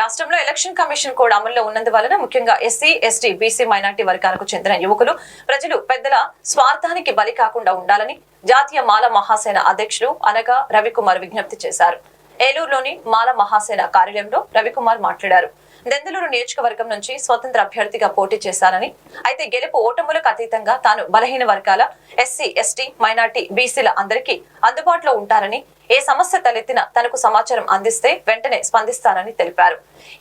రాష్ట్రంలో election commission code అమల్లో ఉన్నందువలన ముఖ్యంగా ఎస్సీ, ఎస్టీ, బీసీ, మైనార్టీ వర్గాలకు చెందిన యువకులు, ప్రజలు పెద్దల స్వార్థానికి బలి కాకుండా ఉండాలని జాతీయ మాల మహాసేన అధ్యక్షులు అనగా రవికుమార్ విజ్ఞప్తి చేశారు. ఏలూరులోని మాల మహాసేన కార్యాలయంలో రవికుమార్ మాట్లాడారు. దెందులూరు నియోజకవర్గం నుంచి స్వతంత్ర అభ్యర్థిగా పోటీ చేశానని, అయితే గెలుపు ఓటములకు అతీతంగా తాను బలహీన వర్గాల ఎస్సీ, ఎస్టీ, మైనార్టీ, బీసీల అందరికీ అందుబాటులో ఉంటారని, ఏ సమస్య తలెత్తిన తనకు సమాచారం అందిస్తే వెంటనే స్పందిస్తానని తెలిపారు.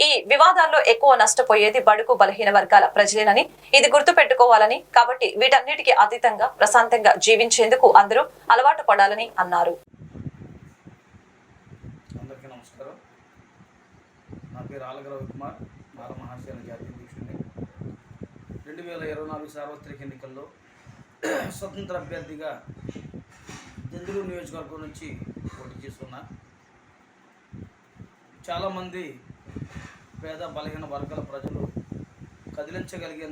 ఈ వివాదాల్లో ఎక్కువ నష్టపోయేది బడుగు బలహీన వర్గాల ప్రజలేనని, ఇది గుర్తు పెట్టుకోవాలని, కాబట్టి వీటన్నిటికీ అతీతంగా ప్రశాంతంగా జీవించేందుకు అందరూ అలవాటు పడాలని అన్నారు. అందరికీ నమస్కారం. నా పేరు ఆలగ రవికుమార్, మాల మహాసేన జాతీయ అధ్యక్షుడిని. 2024 సార్వత్రిక ఎన్నికల్లో స్వతంత్ర అభ్యర్థిగా దెందులూరు నియోజకవర్గం నుంచి పోటీ చేస్తున్నా. చాలామంది పేద బలహీన వర్గాల ప్రజలు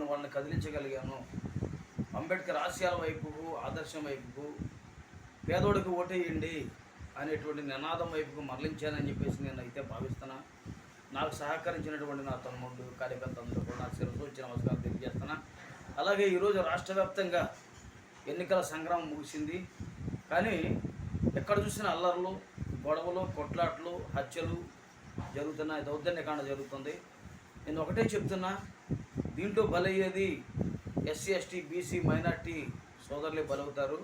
వాళ్ళని కదిలించగలిగాను. అంబేద్కర్ ఆశయాల వైపుకు, ఆదర్శం వైపుకు, పేదోడికి ఓటేయండి అనేటువంటి నినాదం వైపుకు మరలించానని చెప్పేసి నేను అయితే భావిస్తున్నా. నాకు సహకరించినటువంటి నా తమ్ముళ్ళు, కార్యకర్తలందరూ కూడా నా శిరస్సు వచ్చి నమస్కారం తెలియజేస్తున్నా. అలాగే ఈరోజు రాష్ట్ర వ్యాప్తంగా ఎన్నికల సంగ్రామం ముగిసింది. కానీ ఎక్కడ చూసిన అల్లర్లు, గొడవలు, కొట్లాట్లు, హత్యలు జరుగుతున్నాయి, దౌర్జన్యకాండ జరుగుతుంది. నేను ఒకటే చెప్తున్నా, దీంట్లో బలయ్యేది ఎస్సీ, ఎస్టీ, బీసీ, మైనార్టీ సోదరులే బలవుతారు.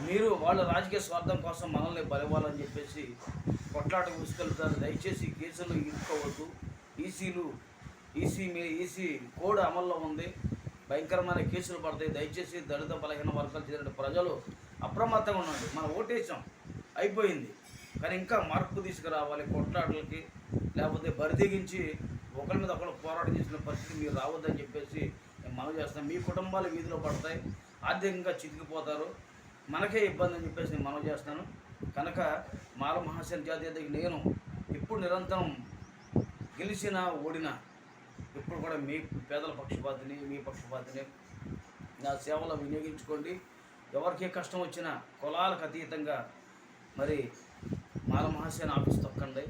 మీరు వాళ్ళ రాజకీయ స్వార్థం కోసం మనల్ని బలవ్వాలని చెప్పేసి కొట్లాటకు తీసుకెళ్తారు. దయచేసి కేసులు ఇరుక్కోవద్దు. ఈసీ కోడ్ అమల్లో ఉంది, భయంకరమైన కేసులు పడతాయి. దయచేసి దళిత బలహీన వర్గాలు చెందిన ప్రజలు అప్రమత్తంగా ఉండండి. మనం ఓటేసాం, అయిపోయింది, కానీ ఇంకా మార్పు తీసుకురావాలి. కొట్లాటలకి లేకపోతే బరితెగించి ఒకరి మీద ఒకరు పోరాటం చేసిన పరిస్థితి మీరు రావద్దని చెప్పేసి నేను మనవి చేస్తాను. మీ కుటుంబాలు వీధిలో పడతాయి, ఆర్థికంగా చితికిపోతారు, మనకే ఇబ్బంది అని చెప్పేసి నేను మనవి చేస్తాను. కనుక మాల మహాసేన జాతీయ అధ్యక్షుడు నేను ఇప్పుడు నిరంతరం గెలిచినా ఓడినా ఇప్పుడు కూడా మీ పేదల పక్షపాతిని, మీ పక్షపాతిని నా సేవలో వినియోగించుకోండి. ఎవరికి కష్టం వచ్చినా కులాలకు అతీతంగా మరి మాల మహాసేన ఆఫీస్ తొక్కండి.